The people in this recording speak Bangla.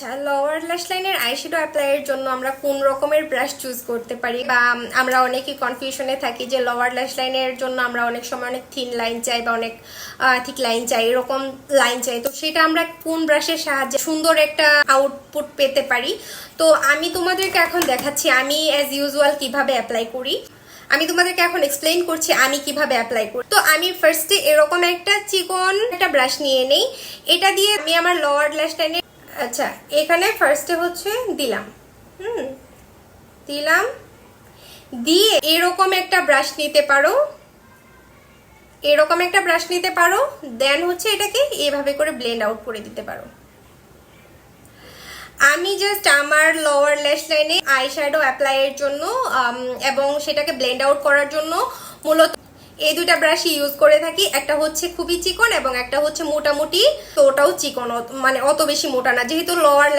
লোয়ার ল্যাশ লাইনের আইশ্যাডো অ্যাপ্লাইয়ের জন্য আমরা কোন রকমের ব্রাশ চুজ করতে পারি, বা আমরা অনেকেই কনফিউশনে থাকি যে লোয়ার ল্যাশ লাইনের জন্য আমরা অনেক সময় অনেক থিন লাইন চাই বা অনেক থিক লাইন চাই, এরকম লাইন চাই। তো সেটা আমরা কোন ব্রাশের সাহায্যে সুন্দর একটা আউটপুট পেতে পারি। তো আমি তোমাদেরকে এখন দেখাচ্ছি আমি অ্যাজ ইউজুয়াল কিভাবে অ্যাপ্লাই করি। আমি তোমাদেরকে এখন এক্সপ্লেইন করছি আমি কিভাবে অ্যাপ্লাই করি। তো আমি ফার্স্টে এরকম একটা চিকন একটা ব্রাশ নিয়ে নেই, এটা দিয়ে আমি আমার লোয়ার ল্যাশ লাইনে আচ্ছা এখানে ফার্স্টে হচ্ছে দিলাম দিলাম দিয়ে এরকম একটা ব্রাশ নিতে পারো, এরকম একটা ব্রাশ নিতে পারো। দেন হচ্ছে এটাকে এভাবে করে ব্লেন্ড আউট করে দিতে পারো। আমি জাস্ট আমার লোয়ার ল্যাশ লাইনে আইশ্যাডো অ্যাপ্লাইয়ের জন্য এবং সেটাকে ব্লেন্ড আউট করার জন্য মূলত এই দুইটা ব্রাশই ইউজ করে থাকি। একটা হচ্ছে খুবই চিকন এবং একটা হচ্ছে মোটামুটি, তো ওটাও চিকন, মানে অত বেশি মোটা না, যেহেতু লোয়ার